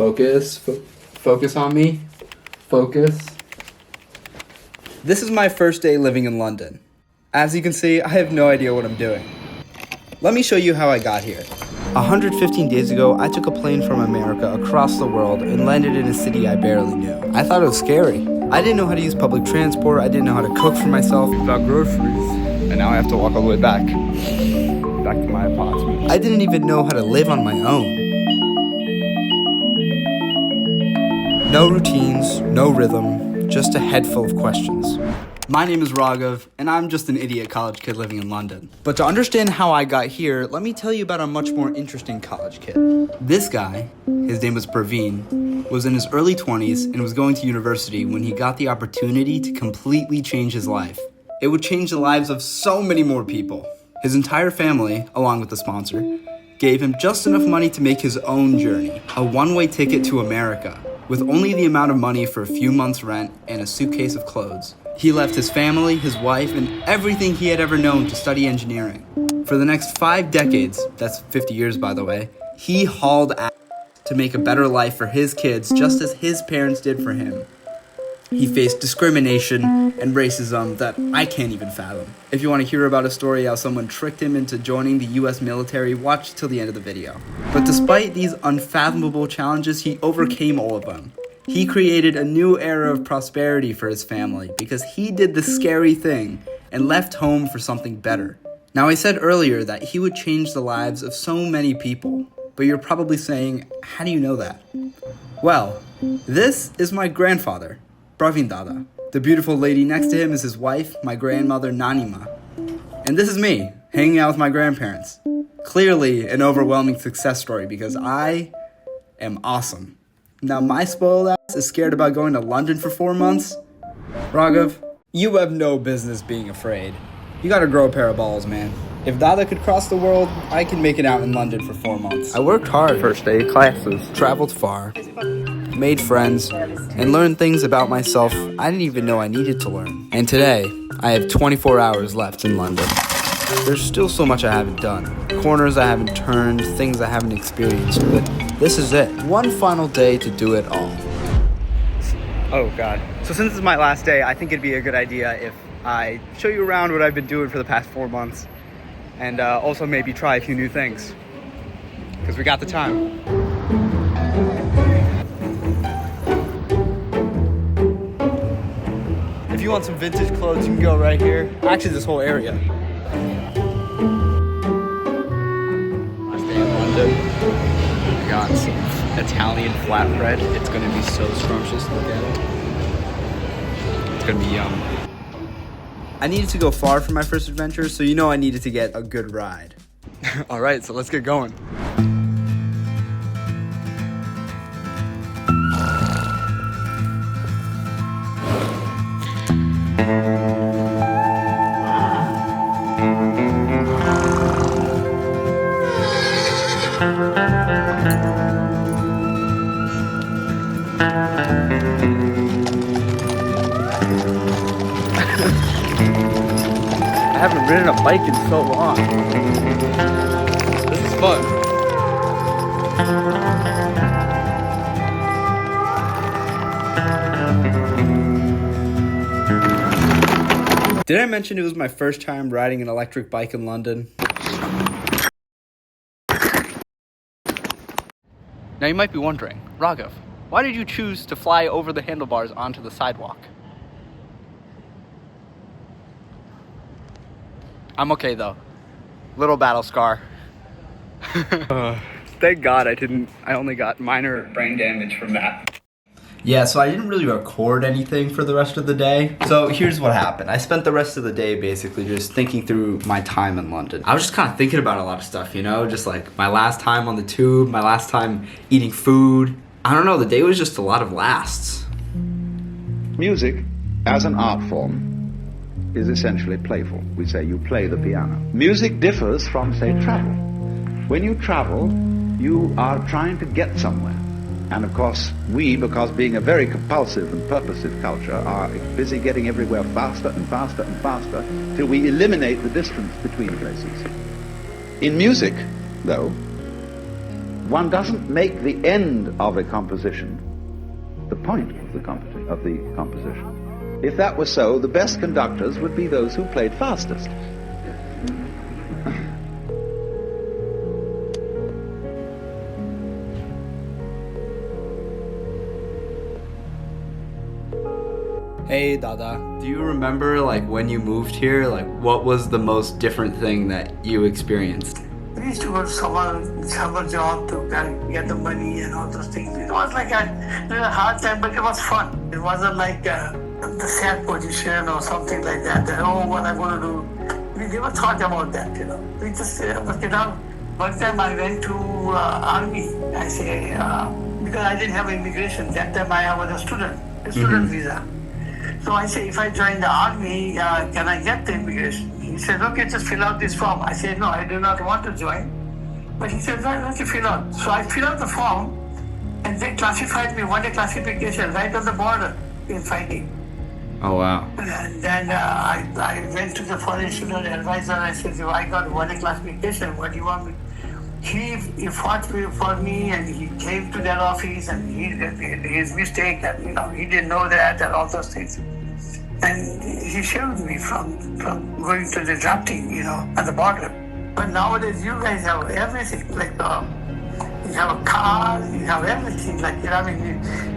Focus on me. Focus. This is my first day living in London. As you can see, I have no idea what I'm doing. Let me show you how I got here. 115 days ago, I took a plane from America across the world and landed in a city I barely knew. I thought it was scary. I didn't know how to use public transport, I didn't know how to cook for myself. Got groceries. And now I have to walk all the way back to my apartment. I didn't even know how to live on my own. No routines, no rhythm, just a head full of questions. My name is Raghav, and I'm just an idiot college kid living in London. But to understand how I got here, let me tell you about a much more interesting college kid. This guy, his name was Praveen, was in his early 20s and was going to university when he got the opportunity to completely change his life. It would change the lives of so many more people. His entire family, along with the sponsor, gave him just enough money to make his own journey, a one-way ticket to America, with only the amount of money for a few months' rent and a suitcase of clothes. He left his family, his wife, and everything he had ever known to study engineering. For the next 5 decades, that's 50 years by the way, he hauled ass to make a better life for his kids just as his parents did for him. He faced discrimination and racism that I can't even fathom. If you want to hear about a story how someone tricked him into joining the US military, watch till the end of the video. But despite these unfathomable challenges, he overcame all of them. He created a new era of prosperity for his family because he did the scary thing and left home for something better. Now, I said earlier that he would change the lives of so many people, but you're probably saying, how do you know that? Well, this is my grandfather, Praveen Dada. The beautiful lady next to him is his wife, my grandmother Nanima. And this is me, hanging out with my grandparents. Clearly an overwhelming success story because I am awesome. Now my spoiled ass is scared about going to London for 4 months? Raghav, you have no business being afraid. You gotta grow a pair of balls, man. If Dada could cross the world, I can make it out in London for 4 months. I worked hard. First day of classes. Traveled far. Made friends. And learned things about myself I didn't even know I needed to learn. And today, I have 24 hours left in London. There's still so much I haven't done. Corners I haven't turned, things I haven't experienced, but this is it. One final day to do it all. Oh God. So since this is my last day, I think it'd be a good idea if I show you around what I've been doing for the past 4 months. And also maybe try a few new things. Because we got the time. If you want some vintage clothes, you can go right here. Actually, this whole area. Last day in London. I got some Italian flatbread. It's gonna be so scrumptious. Look at it. It's gonna be yum. I needed to go far for my first adventure, so you know I needed to get a good ride. All right, so let's get going. I haven't ridden a bike in so long. This is fun. Did I mention it was my first time riding an electric bike in London? Now you might be wondering, Raghav, why did you choose to fly over the handlebars onto the sidewalk? I'm okay though. Little battle scar. Thank God I only got minor brain damage from that. Yeah, so I didn't really record anything for the rest of the day. So here's what happened. I spent the rest of the day basically just thinking through my time in London. I was just kind of thinking about a lot of stuff, you know? Just like my last time on the tube, my last time eating food. I don't know, the day was just a lot of lasts. Music, as an art form, is essentially playful. We say you play the piano. Music differs from, say, travel. When you travel, you are trying to get somewhere. And of course, we, because being a very compulsive and purposive culture, are busy getting everywhere faster and faster and faster till we eliminate the distance between places. In music, though, one doesn't make the end of a composition the point of the composition. If that were so, the best conductors would be those who played fastest. Hey Dada, do you remember when you moved here, what was the most different thing that you experienced? We used to go to summer job to get the money and all those things. It was like a hard time, but it was fun. It wasn't like the sad position or something like that. Oh, what I'm going to do. We never thought about that, We just worked it out. One time I went to army. I say, because I didn't have immigration. That time I was a student visa. So I say, if I join the army, can I get the immigration? He said, okay, just fill out this form. I said, no, I do not want to join. But he said, why don't you fill out? So I filled out the form, and they classified me, one-day classification, right on the border in fighting. Oh, wow. And then I went to the foreign student advisor, and I said, oh, I got one-day classification, what do you want me? He fought for me, and he came to that office, and his mistake that, he didn't know that and all those things. And he showed me from going to the drafting, at the border. But nowadays, you guys have everything. You have a car, you have everything.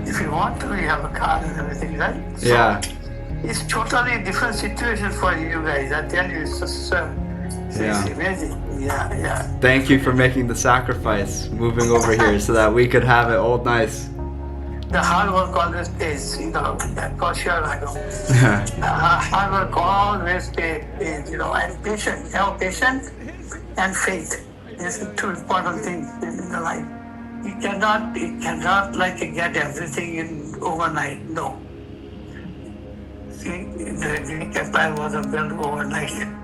If you want to, you have a car and everything, right? So yeah. It's totally different situation for you guys. I tell you, it's just it's amazing. Yeah. Thank you for making the sacrifice, moving over here so that we could have it all nice. The hard work always pays, that for sure I know. Hard work always pays, and patience. Have patience and faith. These are two important things in the life. You cannot get everything in overnight, no. See, the Greek Empire wasn't built overnight.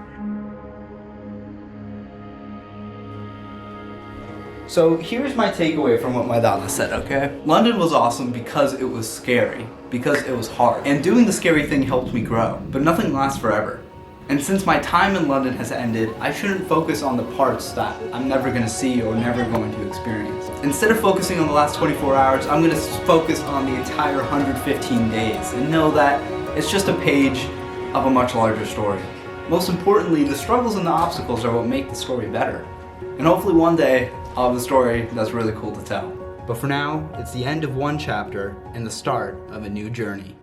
So here's my takeaway from what my Dada said, okay? London was awesome because it was scary, because it was hard. And doing the scary thing helped me grow, but nothing lasts forever. And since my time in London has ended, I shouldn't focus on the parts that I'm never gonna see or never going to experience. Instead of focusing on the last 24 hours, I'm gonna focus on the entire 115 days and know that it's just a page of a much larger story. Most importantly, the struggles and the obstacles are what make the story better. And hopefully one day, I'll have a story that's really cool to tell. But for now, it's the end of one chapter and the start of a new journey.